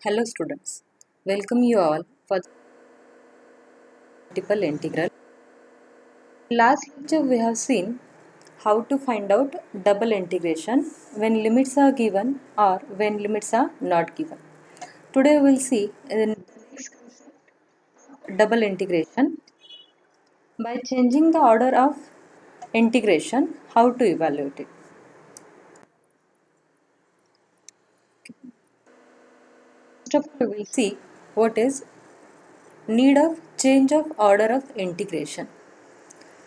Hello students, welcome you all for the multiple integral. Last lecture we have seen how to find out double integration when limits are given or when limits are not given. Today we will see in double integration by changing the order of integration how to evaluate it. First of all we will see what is need of change of order of integration.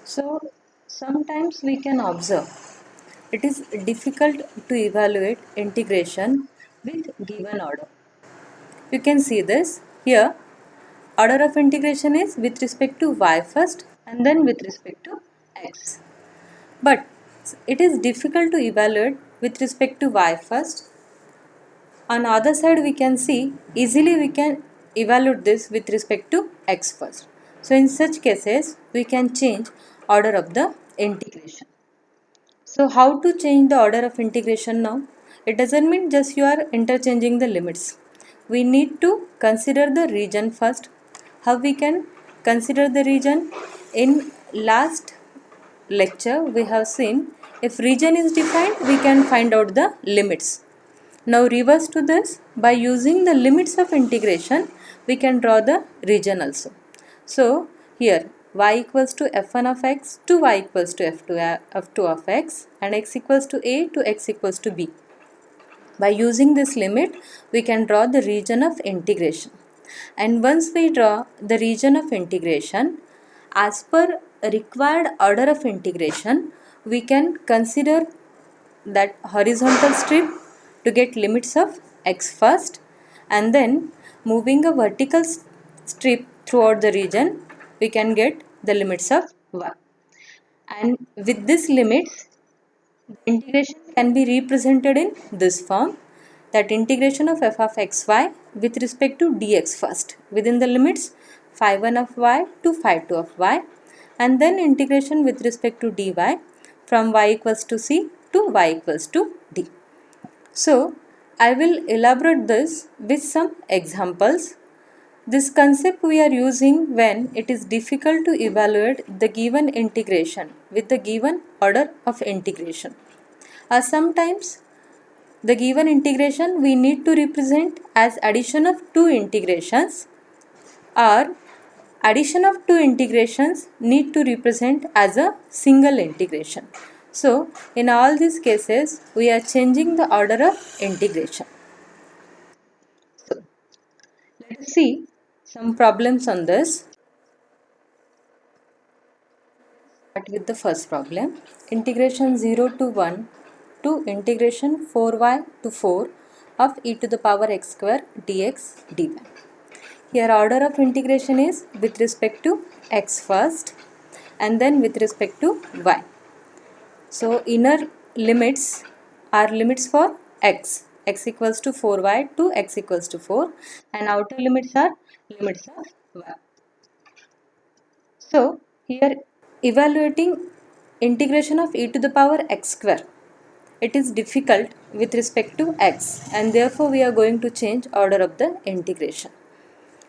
So sometimes we can observe it is difficult to evaluate integration with given order. You can see this here. Order of integration is with respect to y first and then with respect to x. But it is difficult to evaluate with respect to y first. On the other side we can see easily we can evaluate this with respect to x first. So in such cases we can change order of the integration. So how to change the order of integration now? It doesn't mean just you are interchanging the limits. We need to consider the region first. How we can consider the region? In last lecture we have seen if region is defined we can find out the limits. Now reverse to this, by using the limits of integration we can draw the region also. So here y equals to f1 of x to y equals to f2 of x and x equals to a to x equals to b. By using this limit we can draw the region of integration. And once we draw the region of integration, as per required order of integration we can consider that horizontal strip to get limits of x first, and then moving a vertical strip throughout the region we can get the limits of y. And with this limits the integration can be represented in this form, that integration of f of xy with respect to dx first within the limits phi1 of y to phi2 of y, and then integration with respect to dy from y equals to c to y equals to d. So I will elaborate this with some examples. This concept we are using when it is difficult to evaluate the given integration with the given order of integration. Sometimes the given integration we need to represent as addition of two integrations, or addition of two integrations need to represent as a single integration. So in all these cases we are changing the order of integration. So let us see some problems on this. Start with the first problem. Integration 0 to 1 to integration 4y to 4 of e to the power x square dx dy. Here order of integration is with respect to x first and then with respect to y. So inner limits are limits for x equals to 4y to x equals to 4, and outer limits are limits of y. So here evaluating integration of e to the power x square, it is difficult with respect to x, and therefore we are going to change order of the integration.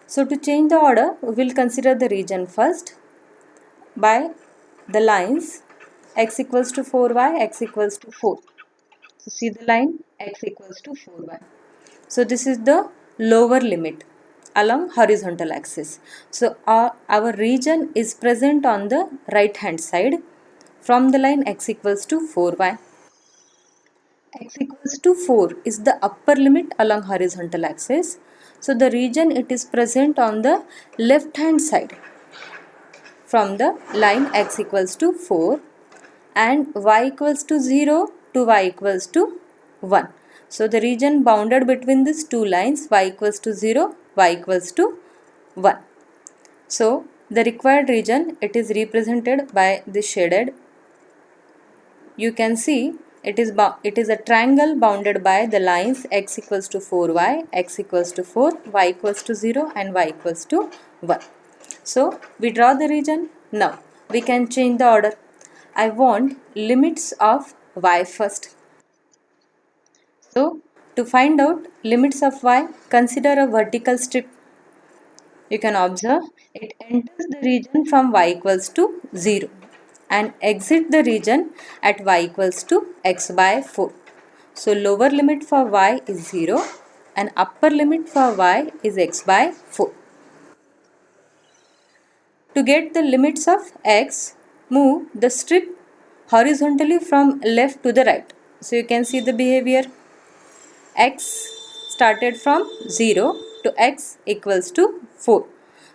So to change the order we will consider the region first by the lines x equals to 4y, x equals to 4. So see the line x equals to 4y. So this is the lower limit along horizontal axis. So our region is present on the right hand side from the line x equals to 4y. X equals to 4 is the upper limit along horizontal axis. So the region it is present on the left hand side from the line x equals to 4, and y equals to 0 to y equals to 1. So the region bounded between these two lines y equals to 0, y equals to 1. So the required region it is represented by the shaded. You can see it is a triangle bounded by the lines x equals to 4y, x equals to 4, y equals to 0 and y equals to 1. So we draw the region. Now we can change the order. I want limits of y first. So To find out limits of y, consider a vertical strip. You can observe it enters the region from y equals to 0 and exit the region at y equals to x by 4. So lower limit for y is 0 and upper limit for y is x by 4. To get the limits of x, move the strip horizontally from left to the right. So you can see the behavior. X started from 0 to x equals to 4.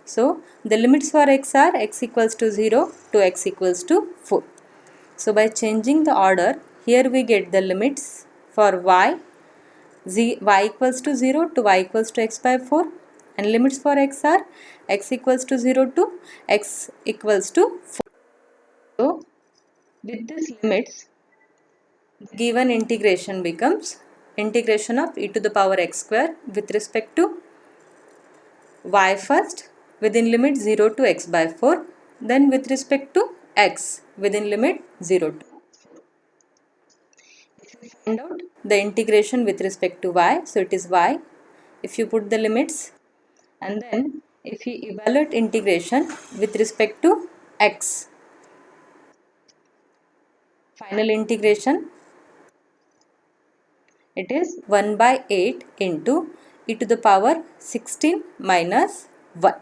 So the limits for x are x equals to 0 to x equals to 4. So by changing the order, here we get the limits for y, y equals to 0 to y equals to x by 4, and limits for x are x equals to 0 to x equals to 4. So with these limits, the given integration becomes integration of e to the power x square with respect to y first within limit 0 to x by 4, then with respect to x within limit 0 to. If you find out the integration with respect to y, so it is y. If you put the limits and then if you evaluate integration with respect to x, final integration, it is 1 by 8 into e to the power 16 minus 1.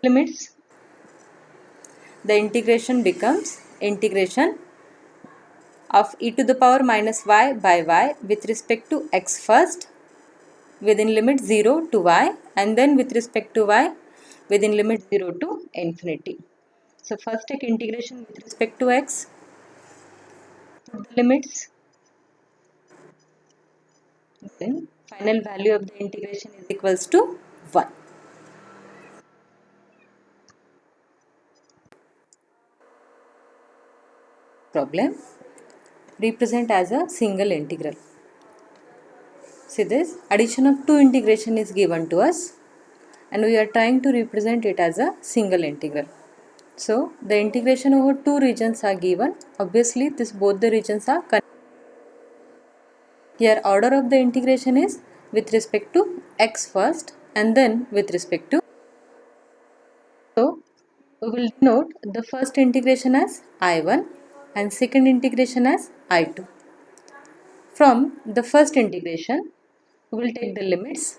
Limits, the integration becomes integration of e to the power minus y by y with respect to x first within limit 0 to y and then with respect to y within limit 0 to infinity. So first take integration with respect to x, put the limits, then final value of the integration is equals to 1. Problem represent as a single integral. See this, addition of two integration is given to us and we are trying to represent it as a single integral. So the integration over two regions are given. Obviously this both the regions are connected. Here order of the integration is with respect to x first and then with respect to. So We will denote the first integration as I1 and second integration as I2. From the first integration, we will take the limits.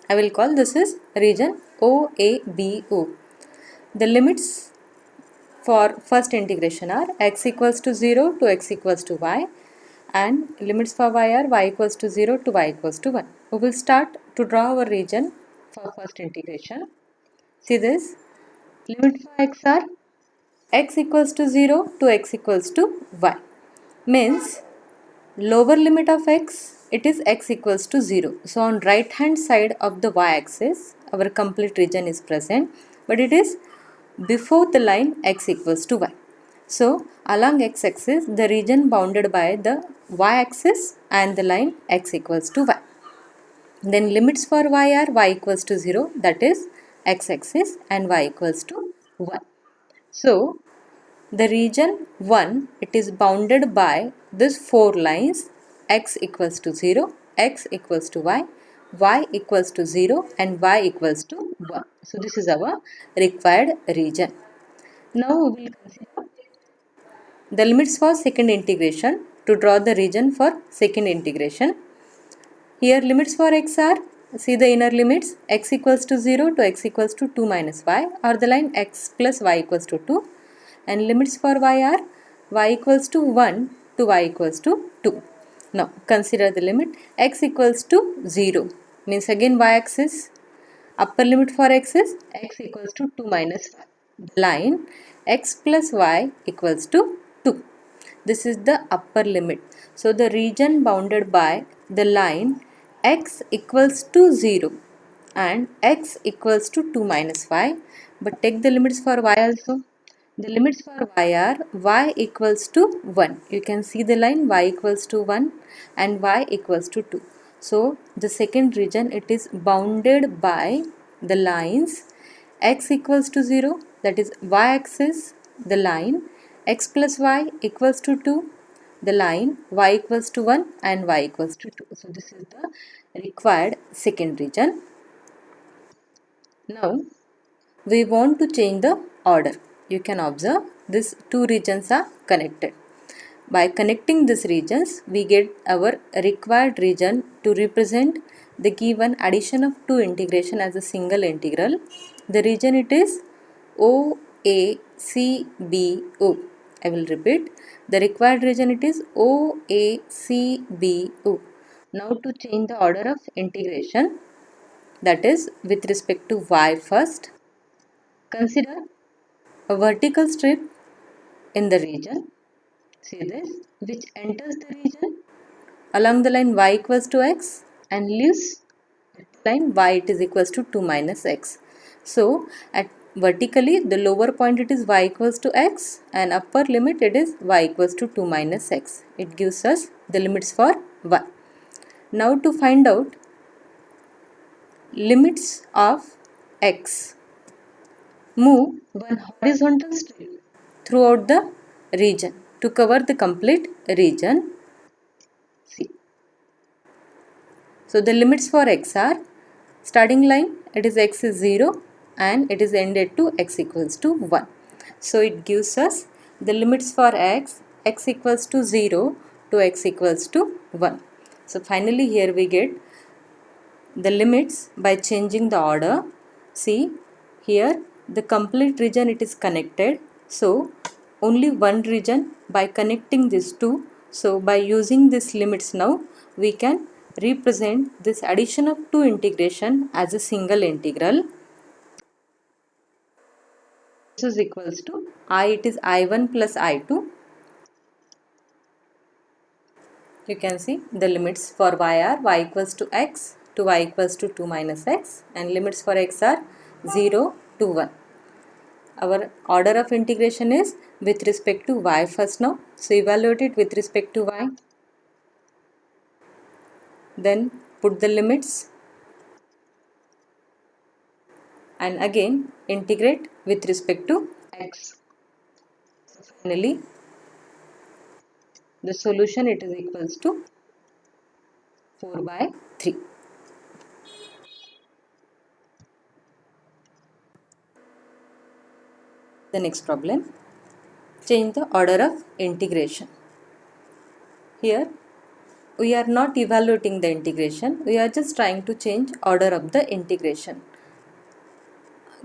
I will call this is region OABO. The limits for first integration are x equals to 0 to x equals to y, and limits for y are y equals to 0 to y equals to 1. We will start to draw our region for first integration. See this, limit for x are x equals to 0 to x equals to y, means lower limit of x, it is x equals to 0. So on right hand side of the y axis our complete region is present, but it is before the line x equals to y. So along x axis the region bounded by the y axis and the line x equals to y. Then limits for y are y equals to 0, that is x axis, and y equals to 1. So the region 1, it is bounded by these four lines: x equals to 0, x equals to y equals to 0, and y equals to 1. So this is our required region. Now we will consider the limits for second integration. To draw the region for second integration, here limits for x are, see the inner limits, x equals to 0 to x equals to 2 minus y, or the line x plus y equals to 2, and limits for y are y equals to 1 to y equals to 2. Now consider the limit x equals to 0, means again y axis, upper limit for x is x equals to 2 minus y. The line x plus y equals to 2. This is the upper limit. So the region bounded by the line x equals to 0 and x equals to 2 minus y. But take the limits for y also. The limits for y are y equals to 1. You can see the line y equals to 1 and y equals to 2. So the second region, it is bounded by the lines x equals to 0, that is y axis, the line x plus y equals to 2, the line y equals to 1, and y equals to 2. So this is the required second region. Now we want to change the order. You can observe these two regions are connected. By connecting these regions, we get our required region to represent the given addition of two integration as a single integral. The region, it is OACBO. I will repeat. The required region, it is OACBO. Now to change the order of integration, that is with respect to y first, consider a vertical strip in the region. See this, which enters the region along the line y equals to x and leaves line y it is equals to 2 minus x. So at vertically the lower point it is y equals to x and upper limit it is y equals to 2 minus x. It gives us the limits for y. Now to find out limits of x, move one horizontal strip throughout the region to cover the complete region. See. So the limits for x are, starting line it is x is 0 and it is ended to x equals to 1. So it gives us the limits for x equals to 0 to x equals to 1. So finally here we get the limits by changing the order. See here the complete region it is connected. So only one region by connecting these two. So by using these limits now we can represent this addition of two integration as a single integral. This is equals to I, it is I1 plus I2. You can see the limits for y are y equals to x to y equals to 2 minus x, and limits for x are 0 to 1. Our order of integration is with respect to y first now. So evaluate it with respect to y. Then put the limits and again integrate with respect to x. Finally, the solution it is equals to 4 by 3. The next problem, change the order of integration. Here we are not evaluating the integration, we are just trying to change order of the integration.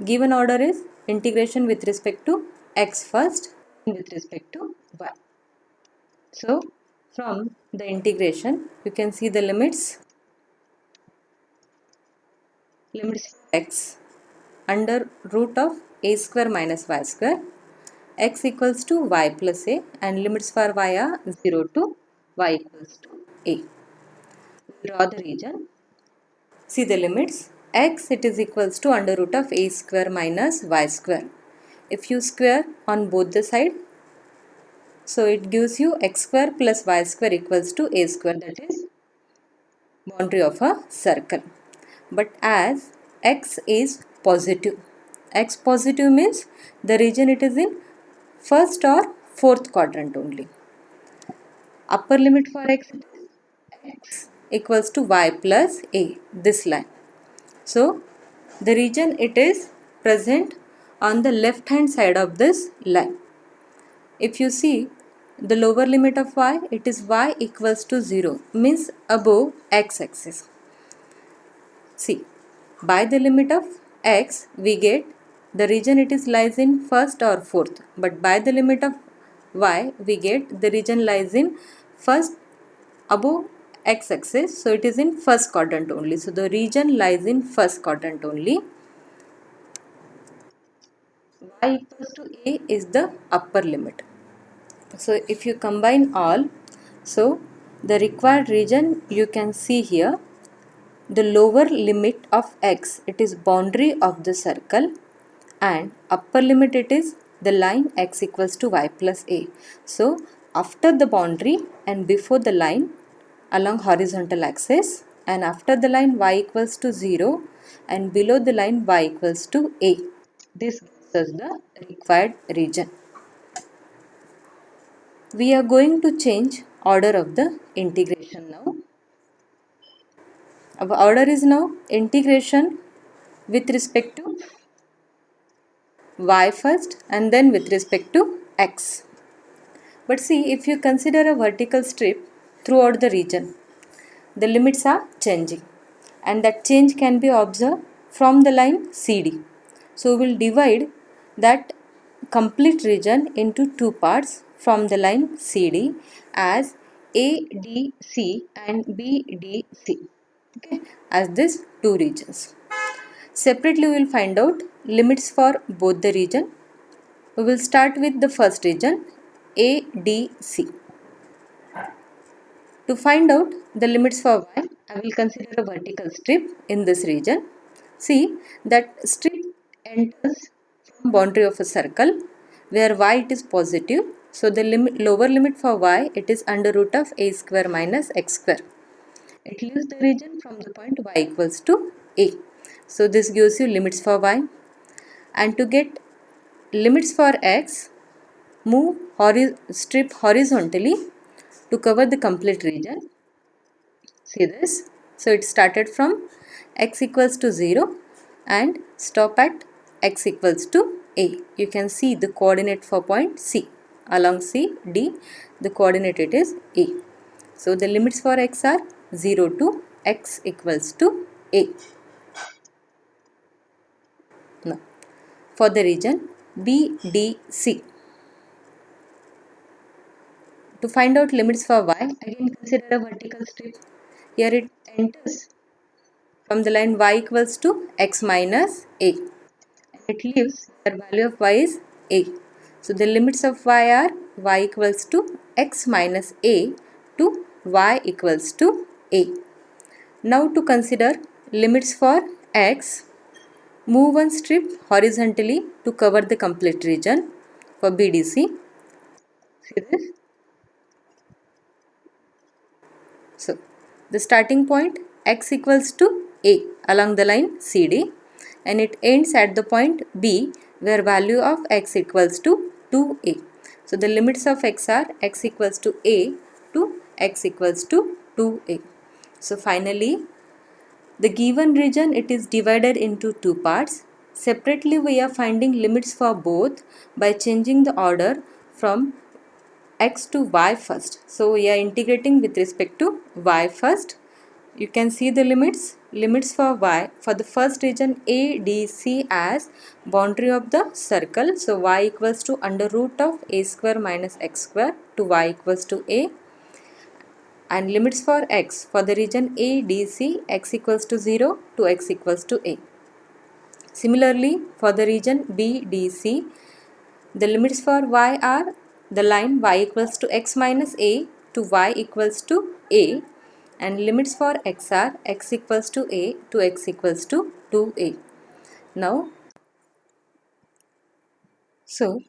Given order is integration with respect to x first and with respect to y. So from the integration you can see the limits x under root of a square minus y square, x equals to y plus a, and limits for y are 0 to y equals to a. Draw the region. See the limits. X, it is equals to under root of a square minus y square. If you square on both the side, so it gives you x square plus y square equals to a square, that is boundary of a circle. But as x is positive, x positive means the region it is in first or fourth quadrant only. Upper limit for x equals to y plus a, this line. So the region it is present on the left hand side of this line. If you see the lower limit of y, it is y equals to 0, means above x axis. See, by the limit of x we get the region it is lies in first or fourth, but by the limit of y we get the region lies in first above x axis, so it is in first quadrant only. So the region lies in first quadrant only. Y equals to a is the upper limit. So if you combine all, so the required region you can see here, the lower limit of x, it is boundary of the circle, and upper limit it is the line x equals to y plus a. So after the boundary and before the line along horizontal axis, and after the line y equals to 0 and below the line y equals to a. This gives us the required region. We are going to change order of the integration now. Our order is now integration with respect to y first and then with respect to x. But see, if you consider a vertical strip throughout the region, the limits are changing, and that change can be observed from the line CD. So we will divide that complete region into two parts from the line CD as ADC and BDC, okay, as these two regions. Separately we will find out limits for both the region. We will start with the first region ADC. To find out the limits for y, I will consider a vertical strip in this region. See that strip enters from boundary of a circle where y it is positive. So the lower limit for y it is under root of a square minus x square. It leaves the region from the point y equals to a. So this gives you limits for y. And to get limits for x, move strip horizontally to cover the complete region. See this? So it started from x equals to 0 and stop at x equals to a. You can see the coordinate for point C. Along C, D, the coordinate it is a. So the limits for x are 0 to x equals to a. Now, for the region BDC, to find out limits for y, again consider a vertical strip. Here it enters from the line y equals to x minus a. And it leaves the value of y is a. So the limits of y are y equals to x minus a to y equals to a. Now to consider limits for x, move one strip horizontally to cover the complete region for BDC. See this? So the starting point x equals to a along the line CD, and it ends at the point B where value of x equals to 2a. So the limits of x are x equals to a to x equals to 2a. So finally the given region it is divided into two parts. Separately, we are finding limits for both by changing the order from x to y first. So we are integrating with respect to y first. You can see the limits for y for the first region ADC as boundary of the circle. So y equals to under root of a square minus x square to y equals to a, and limits for x for the region ADC x equals to 0 to x equals to a. Similarly, for the region BDC, the limits for y are the line y equals to x minus a to y equals to a, and limits for x are x equals to a to x equals to 2a. Now, so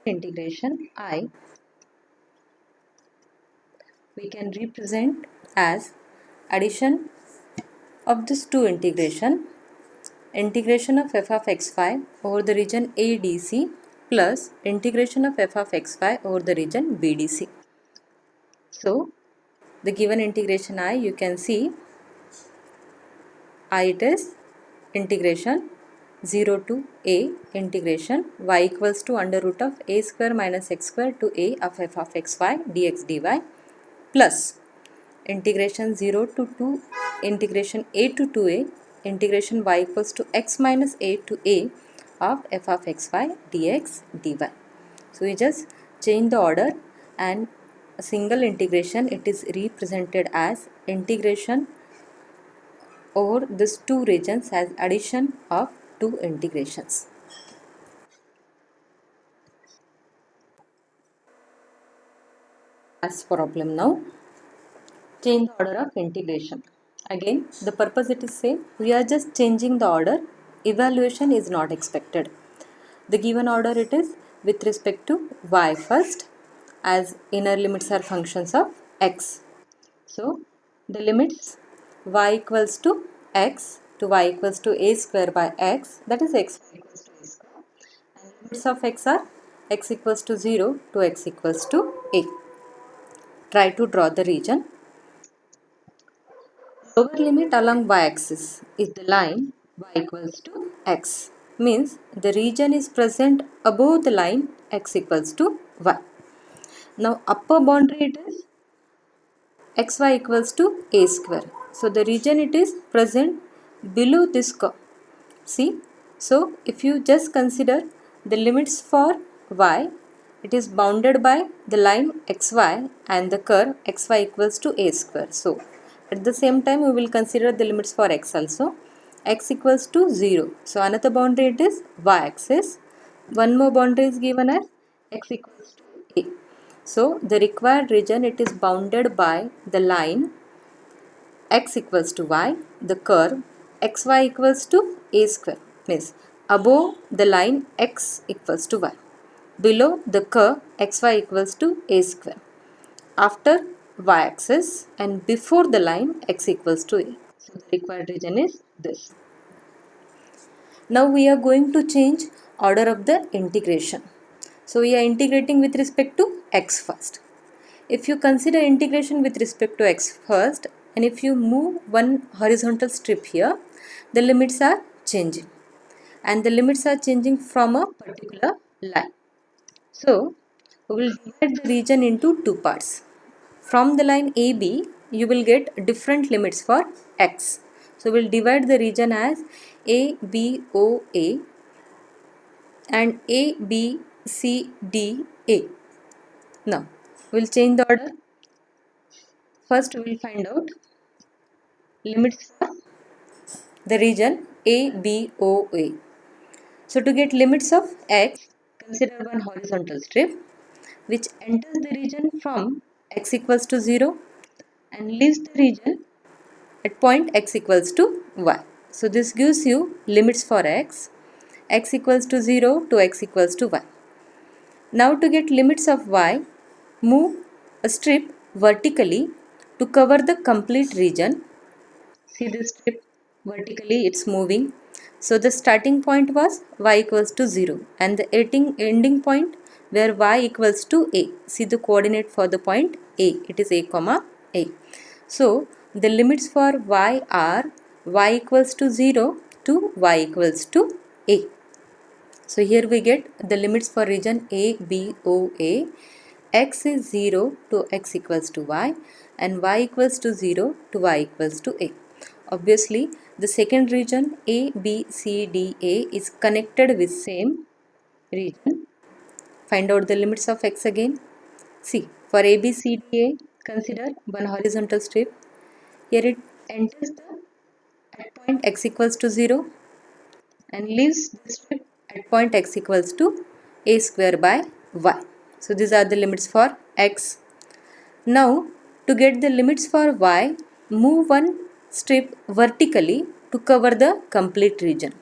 integration I we can represent as addition of this two integration of f of xy over the region ADC plus integration of f of xy over the region BDC. So, the given integration I, you can see I it is integration 0 to a integration y equals to under root of a square minus x square to a of f of xy dx dy plus integration 0 to 2 integration a to 2a integration y equals to x minus a to a of f of xy dx dy. So we just change the order, and a single integration it is represented as integration over these two regions as addition of two integrations. As problem now, change the order of integration. Again, the purpose it is same. We are just changing the order. Evaluation is not expected. The given order it is with respect to y first, as inner limits are functions of x. So, the limits y equals to x to y equals to a square by x, that is x equals to a square, and limits of x are x equals to 0 to x equals to a. Try to draw the region. Lower limit along y-axis is the line y equals to x, means the region is present above the line x equals to y. Now upper boundary it is xy equals to a square. So the region it is present below this curve. See, so if you just consider the limits for y, it is bounded by the line xy and the curve xy equals to a square. So at the same time we will consider the limits for x also. X equals to 0. So another boundary it is y axis. One more boundary is given as x equals to a. So the required region it is bounded by the line x equals to y, the curve xy equals to a square, means above the line x equals to y, below the curve xy equals to a square, after y axis and before the line x equals to a. So the required region is this. Now we are going to change order of the integration. So we are integrating with respect to x first. If you consider integration with respect to x first, and if you move one horizontal strip here, the limits are changing, and the limits are changing from a particular line. So we will divide the region into two parts. From the line AB, you will get different limits for x. So we will divide the region as ABOA and ABCDA. Now we will change the order. First we will find out limits for the region ABOA. So to get limits of x, consider one horizontal strip which enters the region from x equals to 0 and leaves the region at point x equals to y. So this gives you limits for x equals to 0 to x equals to y. Now to get limits of y, move a strip vertically to cover the complete region. See this strip vertically, it's moving. So the starting point was y equals to 0 and the ending point where y equals to a. See the coordinate for the point a, it is a comma a. So the limits for y are y equals to 0 to y equals to A. So here we get the limits for region A, B, O, A. X is 0 to x equals to y and y equals to 0 to y equals to A. Obviously, the second region A, B, C, D, A is connected with same region. Find out the limits of x again. See, for A, B, C, D, A, consider one horizontal strip. Here it enters at point x equals to 0 and leaves this strip at point x equals to a square by y. So these are the limits for x. Now to get the limits for y, move one strip vertically to cover the complete region.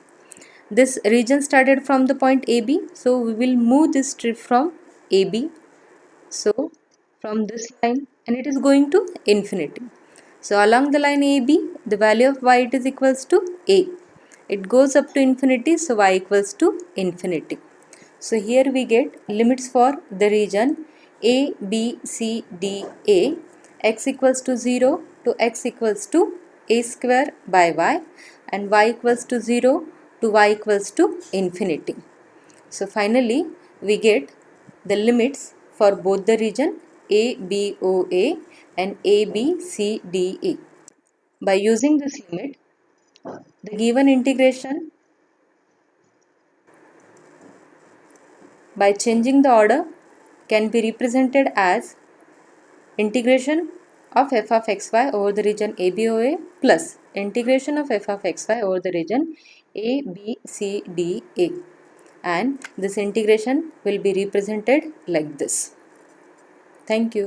This region started from the point AB, so we will move this strip from AB. So from this line, and it is going to infinity. So along the line AB, the value of y it is equals to A. It goes up to infinity, so y equals to infinity. So here we get limits for the region A, B, C, D, A, x equals to 0 to x equals to a square by y and y equals to 0 to y equals to infinity. So finally we get the limits for both the region ABOA and ABCDE. By using this limit, the given integration by changing the order can be represented as integration of f of xy over the region ABOA plus integration of f of xy over the region ABCDA, and this integration will be represented like this. Thank you.